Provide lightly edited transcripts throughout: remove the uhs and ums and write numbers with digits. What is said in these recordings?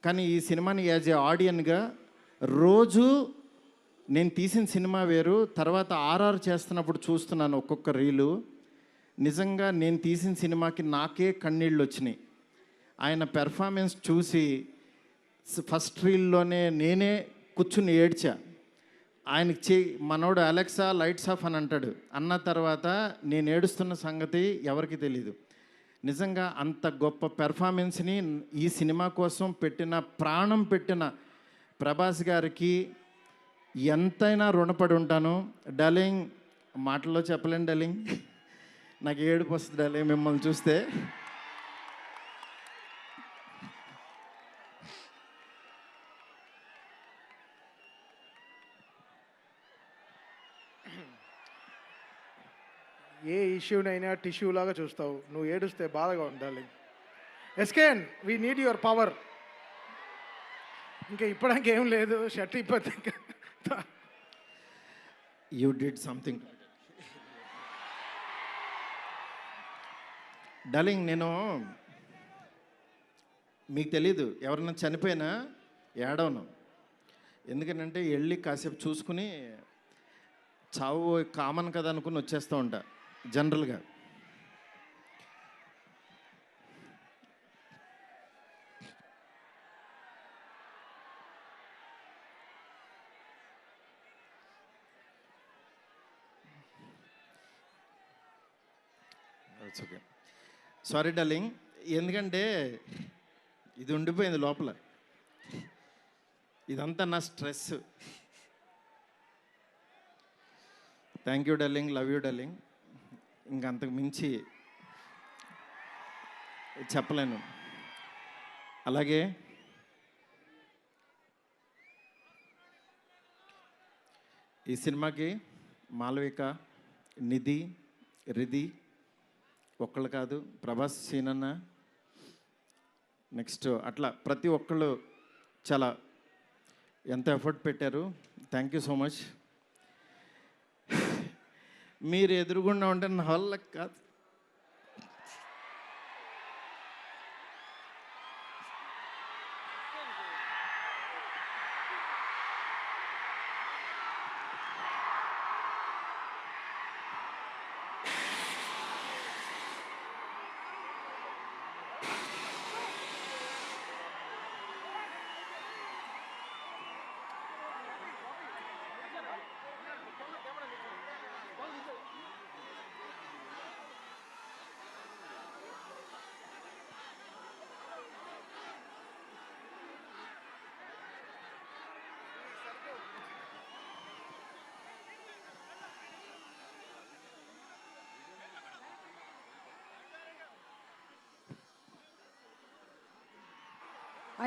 కానీ ఈ సినిమాని యాజ్ ఏ ఆడియన్గా రోజు నేను తీసిన సినిమా వేరు, తర్వాత ఆర్ఆర్ చేస్తున్నప్పుడు చూస్తున్నాను ఒక్కొక్క రీలు. నిజంగా నేను తీసిన సినిమాకి నాకే కన్నీళ్ళు వచ్చినాయి. ఆయన పెర్ఫార్మెన్స్ చూసి ఫస్ట్ రీల్లోనే నేనే కూర్చుని ఏడ్చా. ఆయనకి మనోడు అలెక్సా లైట్స్ ఆఫ్ అని అంటాడు. అన్న తర్వాత నేను ఏడుస్తున్న సంగతి ఎవరికి తెలీదు. నిజంగా అంత గొప్ప పెర్ఫార్మెన్స్ని ఈ సినిమా కోసం ప్రాణం పెట్టిన ప్రభాస్ గారికి ఎంతైనా రుణపడి ఉంటాను. డార్లింగ్, మాటల్లో చెప్పలేను డార్లింగ్, నాకు ఏడుపు వస్తుంది డార్లింగ్ మిమ్మల్ని చూస్తే. ఏ ఇష్యూనైనా టిష్యూ లాగా చూస్తావు, నువ్వు ఏడుస్తే బాధగా ఉండాలి. ఎస్కేన్, వీ నీడ్ యువర్ పవర్. ఇంకా ఇప్పడానికి ఏం లేదు, షర్ట్ ఇప్పటి యూ డిడ్ సంథింగ్ డార్లింగ్. నేను మీకు తెలీదు, ఎవరన్నా చనిపోయినా ఏడవను. ఎందుకంటే వెళ్ళి కాసేపు చూసుకుని చావు కామన్ కదా అనుకుని వచ్చేస్తూ ఉంటా జనరల్గా. Okay, sorry darling. ఎందుకంటే ఇది ఉండిపోయింది లోపల, ఇదంతా నా stress. Thank you darling, love you darling. ఇంకంతకు మించి చెప్పలేను. అలాగే ఈ సినిమాకి మాలవిక, నిధి, రిధి ఒక్కళ్ళు కాదు, ప్రభాస్, సీనన్న, నెక్స్ట్ అట్లా ప్రతి ఒక్కళ్ళు చాలా ఎంత ఎఫర్ట్ పెట్టారు. Thank you so much. మీరు ఎదురుగుండా ఉంటే నా వల్ల కాదు.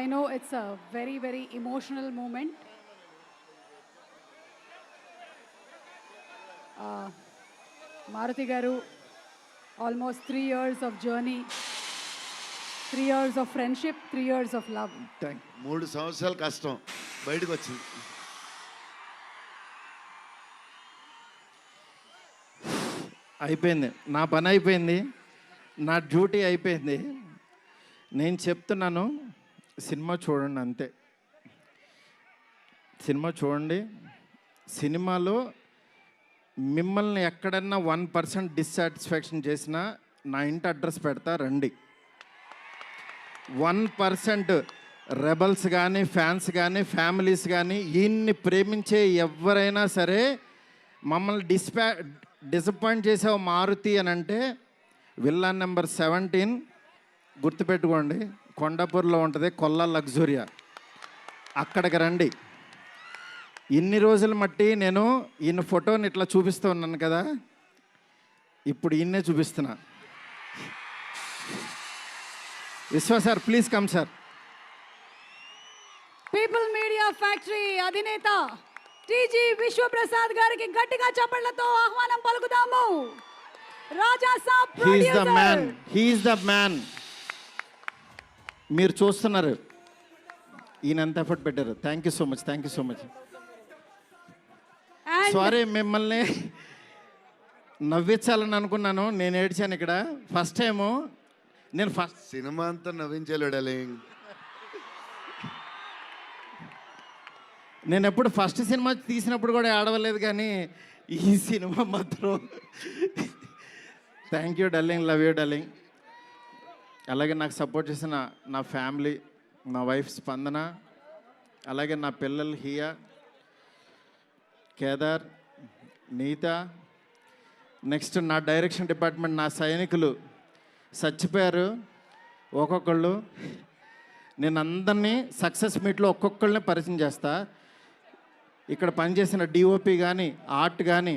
I know it's a very, very emotional moment. Maruti Garu, almost 3 years of journey, 3 years of friendship, 3 years of love. 3 సంవత్సరాలు కష్టం బయటకు వచ్చింది. అయిపోయింది, నా పని అయిపోయింది, నా డ్యూటీ అయిపోయింది. నేను చెప్తున్నాను, సినిమా చూడండి అంతే. సినిమా చూడండి. సినిమాలో మిమ్మల్ని ఎక్కడన్నా 1% డిస్సాటిస్ఫాక్షన్ చేసినా నా ఇంటి అడ్రస్ పెడతా, రండి. 1% రెబల్స్ కానీ, ఫ్యాన్స్ కానీ, ఫ్యామిలీస్ కానీ, ఈయన్ని ప్రేమించే ఎవరైనా సరే మమ్మల్ని డిసప్పాయింట్ చేసావు మారుతి అని అంటే, విల్లా నెంబర్ 17 గుర్తుపెట్టుకోండి, కొండాపూర్లో ఉంటుంది, కొల్లా లగ్జూరియా, అక్కడికి రండి. ఇన్ని రోజులు మట్టి నేను ఈయన ఫోటోని ఇట్లా చూపిస్తూ ఉన్నాను కదా, ఇప్పుడు ఈయన్నే చూపిస్తున్నా. Vishwa sir, please come sir. People media factory అధినేత టీజీ విశ్వప్రసాద్ గారికి గట్టిగా చప్పట్లతో ఆహ్వానం పలుకుదాము. Raja Saab producer, he is the man. మీరు చూస్తున్నారు ఈయన ఎంత ఎఫర్ట్ పెట్టారు. Thank you so much, thank you so much. Sorry, మిమ్మల్ని నవ్వించాలని అనుకున్నాను, నేను ఏడ్చాను ఇక్కడ. ఫస్ట్ టైము నేను సినిమా అంతా నవ్వించలేడు డార్లింగ్. నేను ఎప్పుడు ఫస్ట్ సినిమా తీసినప్పుడు కూడా ఏడవలేదు, కానీ ఈ సినిమా మాత్రం thank you darling, love you darling. అలాగే నాకు సపోర్ట్ చేసిన నా ఫ్యామిలీ, నా వైఫ్ స్పందన, అలాగే నా పిల్లలు హియా, కేదార్, నీత, నెక్స్ట్ నా డైరెక్షన్ డిపార్ట్మెంట్, నా సైనికులు చచ్చిపోయారు ఒక్కొక్కళ్ళు. నేను అందరినీ సక్సెస్ మీట్లో ఒక్కొక్కళ్ళని పరిచయం చేస్తా. ఇక్కడ పనిచేసిన డిఓపి కానీ ఆర్ట్ కానీ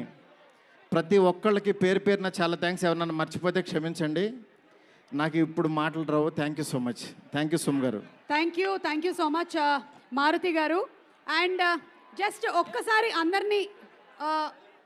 ప్రతి ఒక్కళ్ళకి పేరు పేరున చాలా థ్యాంక్స్. ఎవరన్నా మర్చిపోతే క్షమించండి, నాకు ఇప్పుడు మాటలు రావు. Thank you so much. Thank you సుమ్ గారు. Thank you so much Maruthi గారు. అండ్ జస్ట్ ఒక్కసారి అందరినీ